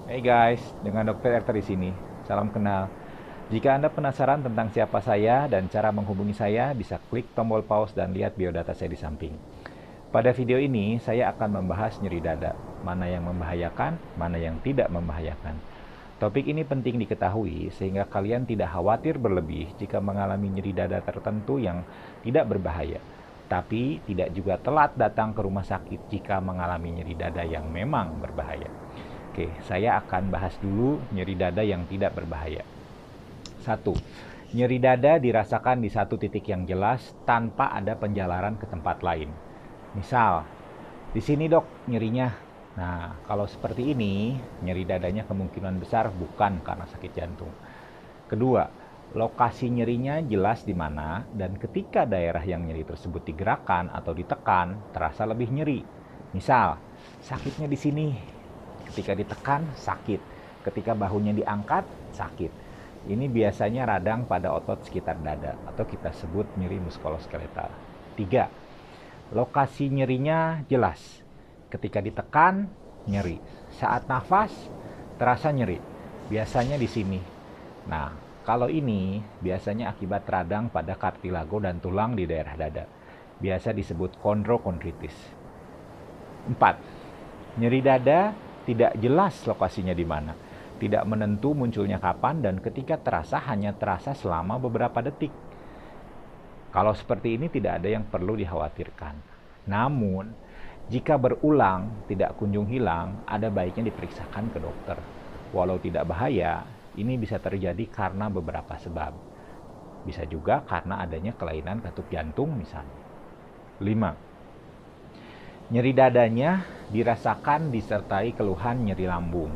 Hey guys, dengan Dokter Erta di sini. Salam kenal. Jika Anda penasaran tentang siapa saya dan cara menghubungi saya, bisa klik tombol pause dan lihat biodata saya di samping. Pada video ini, saya akan membahas nyeri dada, mana yang membahayakan, mana yang tidak membahayakan. Topik ini penting diketahui sehingga kalian tidak khawatir berlebih jika mengalami nyeri dada tertentu yang tidak berbahaya. Tapi tidak juga telat datang ke rumah sakit jika mengalami nyeri dada yang memang berbahaya. Oke, saya akan bahas dulu nyeri dada yang tidak berbahaya. Satu, nyeri dada dirasakan di satu titik yang jelas tanpa ada penjalaran ke tempat lain. Misal, di sini dok nyerinya. Nah, kalau seperti ini, nyeri dadanya kemungkinan besar bukan karena sakit jantung. Kedua, lokasi nyerinya jelas di mana dan ketika daerah yang nyeri tersebut digerakkan atau ditekan, terasa lebih nyeri. Misal, sakitnya di sini. Ketika ditekan, sakit. Ketika bahunya diangkat, sakit. Ini biasanya radang pada otot sekitar dada atau kita sebut nyeri muskuloskeletal. Tiga, lokasi nyerinya jelas. Ketika ditekan, nyeri. Saat nafas, terasa nyeri. Biasanya di sini. Nah, kalau ini biasanya akibat radang pada kartilago dan tulang di daerah dada. Biasa disebut kondrokondritis. 4. Nyeri dada tidak jelas lokasinya di mana. Tidak menentu munculnya kapan dan ketika terasa hanya terasa selama beberapa detik. Kalau seperti ini tidak ada yang perlu dikhawatirkan. Namun, jika berulang tidak kunjung hilang, ada baiknya diperiksakan ke dokter. Walau tidak bahaya, ini bisa terjadi karena beberapa sebab. Bisa juga karena adanya kelainan katup jantung misalnya. 5. Nyeri dadanya dirasakan disertai keluhan nyeri lambung.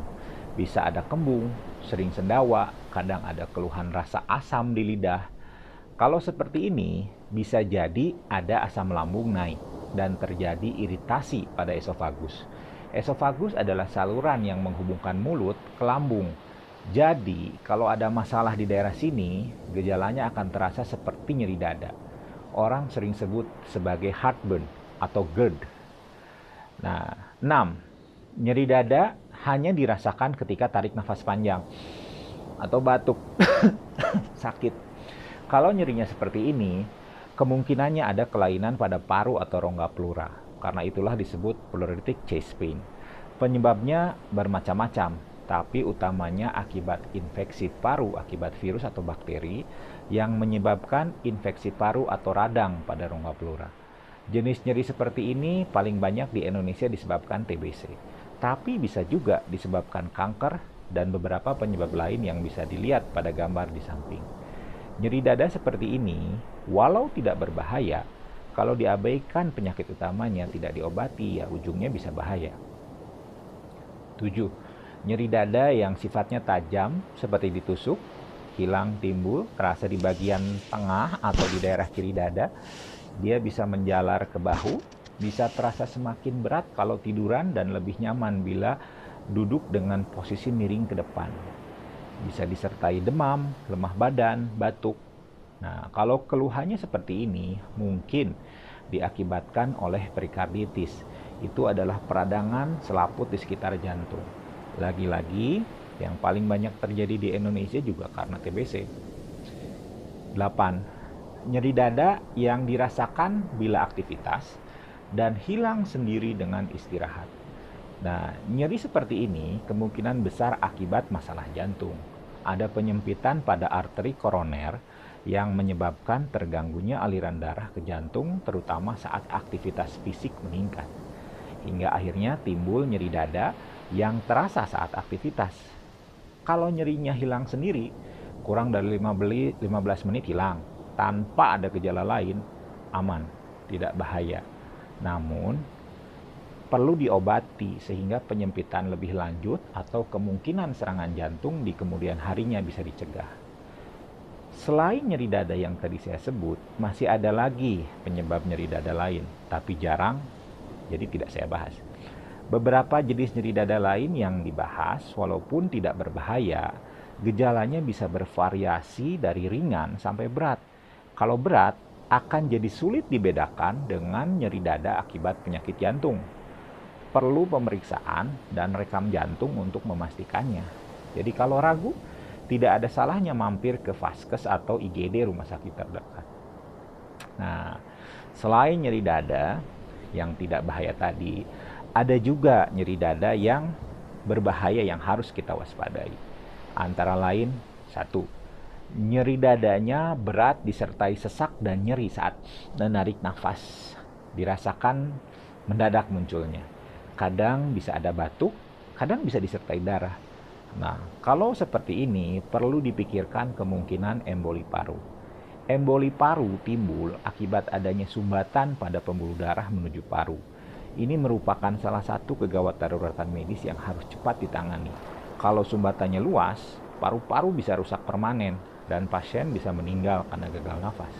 Bisa ada kembung, sering sendawa, kadang ada keluhan rasa asam di lidah. Kalau seperti ini, bisa jadi ada asam lambung naik dan terjadi iritasi pada esofagus. Esofagus adalah saluran yang menghubungkan mulut ke lambung. Jadi, kalau ada masalah di daerah sini, gejalanya akan terasa seperti nyeri dada. Orang sering sebut sebagai heartburn atau GERD. Nah, 6. Nyeri dada hanya dirasakan ketika tarik nafas panjang atau batuk. Sakit. Kalau nyerinya seperti ini, kemungkinannya ada kelainan pada paru atau rongga pleura. Karena itulah disebut pleuritic chest pain. Penyebabnya bermacam-macam, tapi utamanya akibat infeksi paru akibat virus atau bakteri yang menyebabkan infeksi paru atau radang pada rongga pleura. Jenis nyeri seperti ini paling banyak di Indonesia disebabkan TBC, tapi bisa juga disebabkan kanker dan beberapa penyebab lain yang bisa dilihat pada gambar di samping. Nyeri dada seperti ini, walau tidak berbahaya, kalau diabaikan penyakit utamanya tidak diobati, ya ujungnya bisa bahaya. 7. Nyeri dada yang sifatnya tajam seperti ditusuk, hilang timbul, terasa di bagian tengah atau di daerah kiri dada. Dia bisa menjalar ke bahu, bisa terasa semakin berat kalau tiduran dan lebih nyaman bila duduk dengan posisi miring ke depan. Bisa disertai demam, lemah badan, batuk. Nah, kalau keluhannya seperti ini, mungkin diakibatkan oleh perikarditis. Itu adalah peradangan selaput di sekitar jantung. Lagi-lagi, yang paling banyak terjadi di Indonesia juga karena TBC. 8. Nyeri dada yang dirasakan bila aktivitas dan hilang sendiri dengan istirahat. Nah, nyeri seperti ini kemungkinan besar akibat masalah jantung. Ada penyempitan pada arteri koroner yang menyebabkan terganggunya aliran darah ke jantung terutama saat aktivitas fisik meningkat. Hingga akhirnya timbul nyeri dada yang terasa saat aktivitas. Kalau nyerinya hilang sendiri, kurang dari 15 menit hilang. Tanpa ada gejala lain, aman, tidak bahaya. Namun, perlu diobati sehingga penyempitan lebih lanjut atau kemungkinan serangan jantung di kemudian harinya bisa dicegah. Selain nyeri dada yang tadi saya sebut, masih ada lagi penyebab nyeri dada lain, tapi jarang, jadi tidak saya bahas. Beberapa jenis nyeri dada lain yang dibahas, walaupun tidak berbahaya, gejalanya bisa bervariasi dari ringan sampai berat. Kalau berat, akan jadi sulit dibedakan dengan nyeri dada akibat penyakit jantung. perlu pemeriksaan dan rekam jantung untuk memastikannya. Jadi kalau ragu, tidak ada salahnya mampir ke Vaskes atau IGD rumah sakit terdekat. Nah, selain nyeri dada yang tidak bahaya tadi, ada juga nyeri dada yang berbahaya yang harus kita waspadai. Antara lain, 1. Nyeri dadanya berat disertai sesak dan nyeri saat menarik nafas. Dirasakan mendadak munculnya. Kadang bisa ada batuk, kadang bisa disertai darah. Nah, kalau seperti ini perlu dipikirkan kemungkinan emboli paru. Emboli paru timbul akibat adanya sumbatan pada pembuluh darah menuju paru. Ini merupakan salah satu kegawat daruratan medis yang harus cepat ditangani. Kalau sumbatannya luas, paru-paru bisa rusak permanen dan pasien bisa meninggal karena gagal nafas.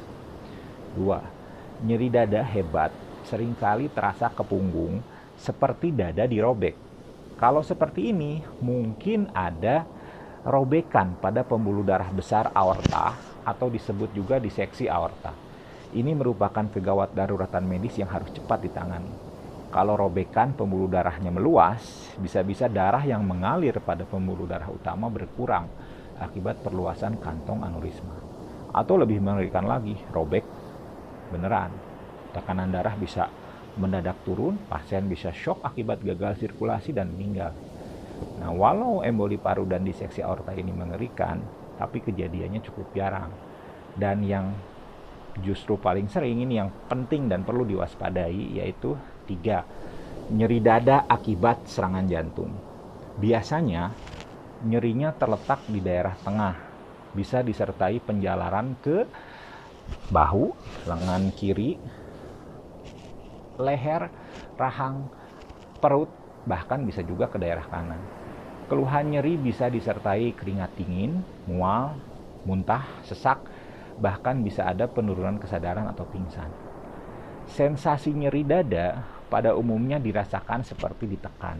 2. Nyeri dada hebat seringkali terasa ke punggung seperti dada dirobek. Kalau seperti ini, mungkin ada robekan pada pembuluh darah besar aorta atau disebut juga diseksi aorta. Ini merupakan kegawat daruratan medis yang harus cepat ditangani. Kalau robekan pembuluh darahnya meluas, bisa-bisa darah yang mengalir pada pembuluh darah utama berkurang akibat perluasan kantong aneurisma. Atau lebih mengerikan lagi, robek beneran. Tekanan darah bisa mendadak turun, pasien bisa shock akibat gagal sirkulasi dan meninggal. Nah, walau emboli paru dan diseksi aorta ini mengerikan, tapi kejadiannya cukup jarang. Dan yang justru paling sering ini yang penting dan perlu diwaspadai, yaitu 3. Nyeri dada akibat serangan jantung. Biasanya nyerinya terletak di daerah tengah, bisa disertai penjalaran ke bahu, lengan kiri, leher, rahang, perut, bahkan bisa juga ke daerah kanan. Keluhan nyeri bisa disertai keringat dingin, mual, muntah, sesak, bahkan bisa ada penurunan kesadaran atau pingsan. Sensasi nyeri dada pada umumnya dirasakan seperti ditekan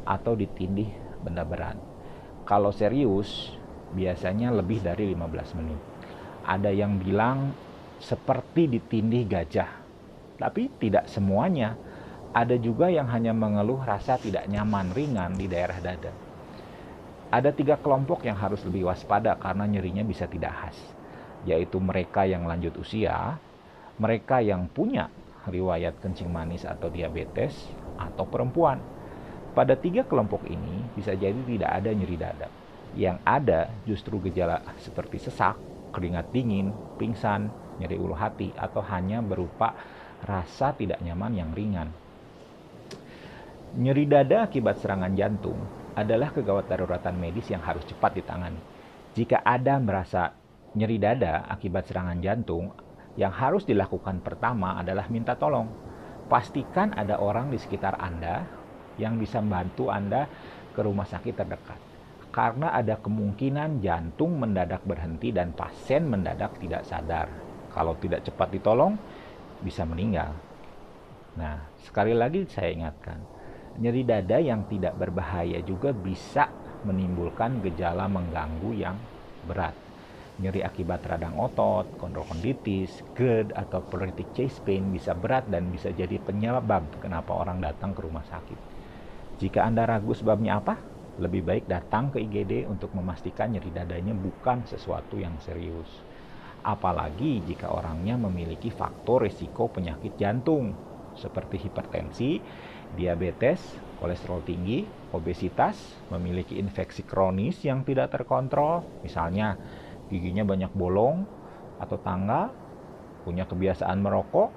atau ditindih benda berat. Kalau serius, biasanya lebih dari 15 menit. Ada yang bilang seperti ditindih gajah, tapi tidak semuanya. Ada juga yang hanya mengeluh rasa tidak nyaman ringan di daerah dada. Ada 3 kelompok yang harus lebih waspada karena nyerinya bisa tidak khas, yaitu mereka yang lanjut usia, mereka yang punya riwayat kencing manis atau diabetes, atau perempuan. Pada 3 kelompok ini bisa jadi tidak ada nyeri dada. Yang ada justru gejala seperti sesak, keringat dingin, pingsan, nyeri ulu hati, atau hanya berupa rasa tidak nyaman yang ringan. Nyeri dada akibat serangan jantung adalah kegawat daruratan medis yang harus cepat ditangani. Jika Anda merasa nyeri dada akibat serangan jantung, yang harus dilakukan pertama adalah minta tolong. Pastikan ada orang di sekitar Anda yang bisa membantu Anda ke rumah sakit terdekat. Karena ada kemungkinan jantung mendadak berhenti dan pasien mendadak tidak sadar. Kalau tidak cepat ditolong, bisa meninggal. Nah, sekali lagi saya ingatkan, nyeri dada yang tidak berbahaya juga bisa menimbulkan gejala mengganggu yang berat. Nyeri akibat radang otot, kondrokonditis, GERD, atau pleuritic chest pain bisa berat dan bisa jadi penyebab kenapa orang datang ke rumah sakit. Jika Anda ragu sebabnya apa, lebih baik datang ke IGD untuk memastikan nyeri dadanya bukan sesuatu yang serius. Apalagi jika orangnya memiliki faktor risiko penyakit jantung seperti hipertensi, diabetes, kolesterol tinggi, obesitas, memiliki infeksi kronis yang tidak terkontrol, misalnya giginya banyak bolong atau tanggal, punya kebiasaan merokok,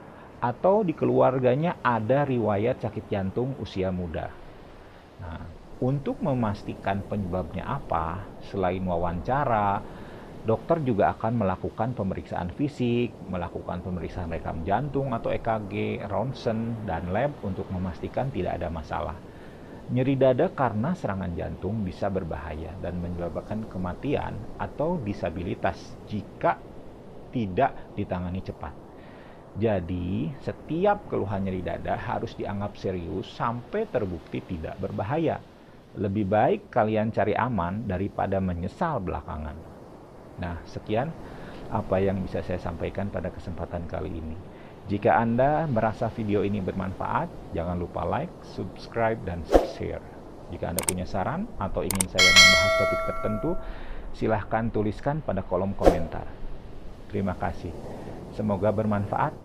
atau di keluarganya ada riwayat sakit jantung usia muda. Nah, untuk memastikan penyebabnya apa, selain wawancara, dokter juga akan melakukan pemeriksaan fisik, melakukan pemeriksaan rekam jantung atau EKG, ronsen, dan lab untuk memastikan tidak ada masalah. Nyeri dada karena serangan jantung bisa berbahaya dan menyebabkan kematian atau disabilitas jika tidak ditangani cepat. Jadi, setiap keluhan nyeri dada harus dianggap serius sampai terbukti tidak berbahaya. Lebih baik kalian cari aman daripada menyesal belakangan. Nah, sekian apa yang bisa saya sampaikan pada kesempatan kali ini. Jika Anda merasa video ini bermanfaat, jangan lupa like, subscribe, dan share. Jika Anda punya saran atau ingin saya membahas topik tertentu, silahkan tuliskan pada kolom komentar. Terima kasih. Semoga bermanfaat.